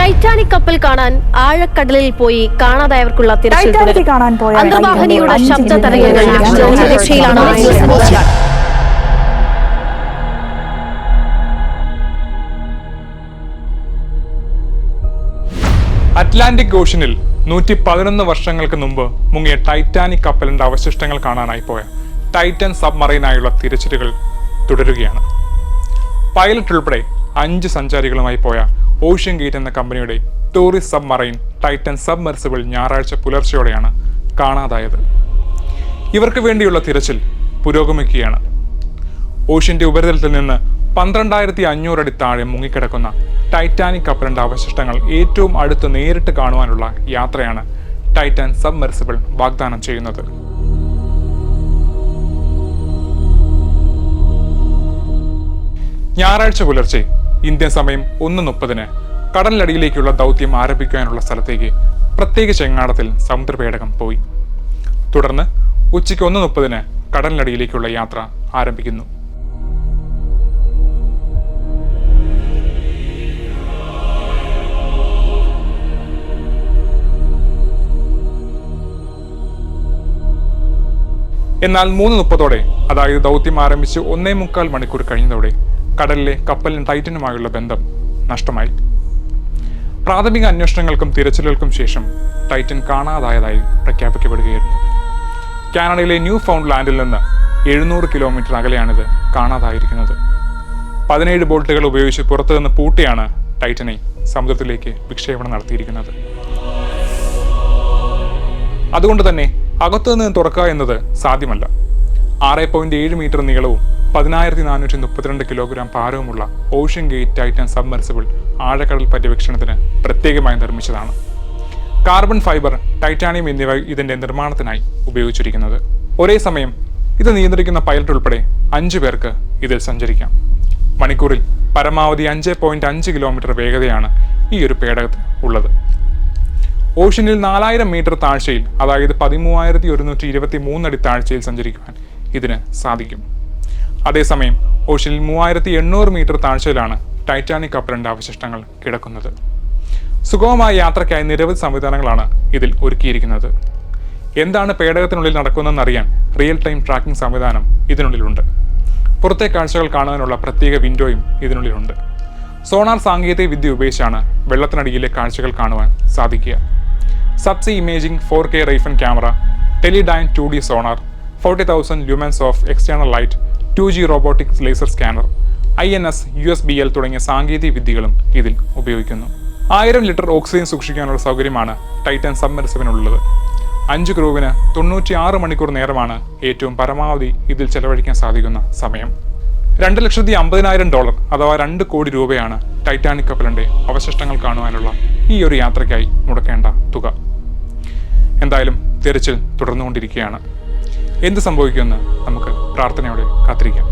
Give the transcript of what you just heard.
Titanic കപ്പൽ കാണാൻ ആഴക്കടലിൽ പോയി കാണാതായവർക്കുള്ള തിരച്ചിൽ അന്തർവാഹിനിയുടെ ശബ്ദ തരംഗങ്ങൾ രക്ഷയിലാണ്. അറ്റ്ലാന്റിക് ഓഷനിൽ 111 വർഷങ്ങൾക്ക് മുമ്പ് മുങ്ങിയ ടൈറ്റാനിക് കപ്പലിന്റെ അവശിഷ്ടങ്ങൾ കാണാനായി പോയ ടൈറ്റൻ സബ്മറൈനായുള്ള തിരച്ചിലുകൾ തുടരുകയാണ്. പൈലറ്റ് ഉൾപ്പെടെ 5 സഞ്ചാരികളുമായി പോയ ഓഷ്യൻ ഗേറ്റ് എന്ന കമ്പനിയുടെ ടൂറിസ്റ്റ് സബ്മറൈൻ ടൈറ്റൻ സബ്മെർസിബിൾ ഞായറാഴ്ച പുലർച്ചെയോടെയാണ് കാണാതായത്. ഇവർക്ക് വേണ്ടിയുള്ള തിരച്ചിൽ പുരോഗമിക്കുകയാണ്. ഓഷ്യന്റെ ഉപരിതലത്തിൽ നിന്ന് 12,500 അടി താഴെ മുങ്ങിക്കിടക്കുന്ന ടൈറ്റാനിക് കപ്പലിന്റെ അവശിഷ്ടങ്ങൾ ഏറ്റവും അടുത്ത് നേരിട്ട് കാണുവാനുള്ള യാത്രയാണ് ടൈറ്റൻ സബ്മെർസിബിൾ വാഗ്ദാനം ചെയ്യുന്നത്. ഞായറാഴ്ച പുലർച്ചെ ഇന്ത്യൻ സമയം 1:30 കടലിനടിയിലേക്കുള്ള ദൗത്യം ആരംഭിക്കാനുള്ള സ്ഥലത്തേക്ക് പ്രത്യേക ചെങ്ങാടത്തിൽ സമുദ്രപേടകം പോയി. തുടർന്ന് ഉച്ചയ്ക്ക് 1:30 കടലിനടിയിലേക്കുള്ള യാത്ര ആരംഭിക്കുന്നു. എന്നാൽ 3:30 അതായത് ദൗത്യം ആരംഭിച്ച് 1.25 മണിക്കൂർ കഴിഞ്ഞതോടെ കടലിലെ കപ്പലിനും ടൈറ്റനുമായുള്ള ബന്ധം നഷ്ടമായി. പ്രാഥമിക അന്വേഷണങ്ങൾക്കും തിരച്ചിലുകൾക്കും ശേഷം ടൈറ്റൻ കാണാതായതായി പ്രഖ്യാപിക്കപ്പെടുകയായിരുന്നു. കാനഡയിലെ ന്യൂ ഫൗണ്ട് ലാൻഡിൽ നിന്ന് 700 കിലോമീറ്റർ അകലെയാണിത് കാണാതായിരിക്കുന്നത്. 17 ബോട്ടുകൾ ഉപയോഗിച്ച് പുറത്തുനിന്ന് പൂട്ടിയാണ് ടൈറ്റനെ സമുദ്രത്തിലേക്ക് വിക്ഷേപണം നടത്തിയിരിക്കുന്നത്. അതുകൊണ്ട് തന്നെ അകത്തുനിന്ന് തുറക്കുക എന്നത് സാധ്യമല്ല. 6.7 മീറ്റർ നീളവും 10,432 കിലോഗ്രാം ഭാരവുമുള്ള ഓഷ്യൻ ഗേറ്റ് ടൈറ്റൻ സബ്മെർസിബിൾ ആഴക്കടൽ പര്യവേക്ഷണത്തിന് പ്രത്യേകമായി നിർമ്മിച്ചതാണ്. കാർബൺ ഫൈബർ, ടൈറ്റാനിയം എന്നിവ ഇതിന്റെ നിർമ്മാണത്തിനായി ഉപയോഗിച്ചിരിക്കുന്നത്. ഒരേ സമയം ഇത് നിയന്ത്രിക്കുന്ന പൈലറ്റ് ഉൾപ്പെടെ 5 പേർക്ക് ഇതിൽ സഞ്ചരിക്കാം. മണിക്കൂറിൽ പരമാവധി 5.5 കിലോമീറ്റർ വേഗതയാണ് ഈ ഒരു പേടകത്തിന് ഉള്ളത്. ഓഷ്യനിൽ 4000 മീറ്റർ താഴ്ചയിൽ, അതായത് 13,123 അടി താഴ്ചയിൽ സഞ്ചരിക്കുവാൻ ഇതിന് സാധിക്കും. അതേസമയം ഓഷ്യനിൽ 3800 മീറ്റർ താഴ്ചയിലാണ് ടൈറ്റാനിക് കപ്പലിന്റെ അവശിഷ്ടങ്ങൾ കിടക്കുന്നത്. സുഗമമായ യാത്രയ്ക്കായി നിരവധി സംവിധാനങ്ങളാണ് ഇതിൽ ഒരുക്കിയിരിക്കുന്നത്. എന്താണ് പേടകത്തിനുള്ളിൽ നടക്കുന്നതെന്ന് അറിയാൻ റിയൽ ടൈം ട്രാക്കിംഗ് സംവിധാനം ഇതിനുള്ളിലുണ്ട്. പുറത്തെ കാഴ്ചകൾ കാണാനുള്ള പ്രത്യേക വിൻഡോയും ഇതിനുള്ളിലുണ്ട്. സോണാർ സാങ്കേതിക വിദ്യ ഉപയോഗിച്ചാണ് വെള്ളത്തിനടിയിലെ കാഴ്ചകൾ കാണുവാൻ സാധിക്കുക. സബ്സി ഇമേജിംഗ്, 4K റൈഫൻ camera, Teledyne 2D sonar, 40,000 lumens of external light, 2G robotics laser scanner, INS, USBL തുടങ്ങിയ സാങ്കേതിക വിദ്യകളും ഇതിൽ ഉപയോഗിക്കുന്നു. 1000 ലിറ്റർ ഓക്സിജൻ സൂക്ഷിക്കാനുള്ള സൗകര്യമാണ് ടൈറ്റൻ സബ്മെർസിബിനുള്ളത്. 5 ക്രൂവിന് 96 മണിക്കൂർ നേരമാണ് ഏറ്റവും പരമാവധി ഇതിൽ ചെലവഴിക്കാൻ സാധിക്കുന്ന സമയം. $2,50,000 അഥവാ 2 കോടി രൂപയാണ് ടൈറ്റാനിക് കപ്പലിന്റെ അവശിഷ്ടങ്ങൾ കാണുവാനുള്ള ഈ ഒരു യാത്രയ്ക്കായി മുടക്കേണ്ട തുക. എന്തായാലും തിരച്ചിൽ തുടർന്നുകൊണ്ടിരിക്കുകയാണ്. എന്ത് സംഭവിക്കുമെന്ന് നമുക്ക് പ്രാർത്ഥനയോടെ കാത്തിരിക്കാം.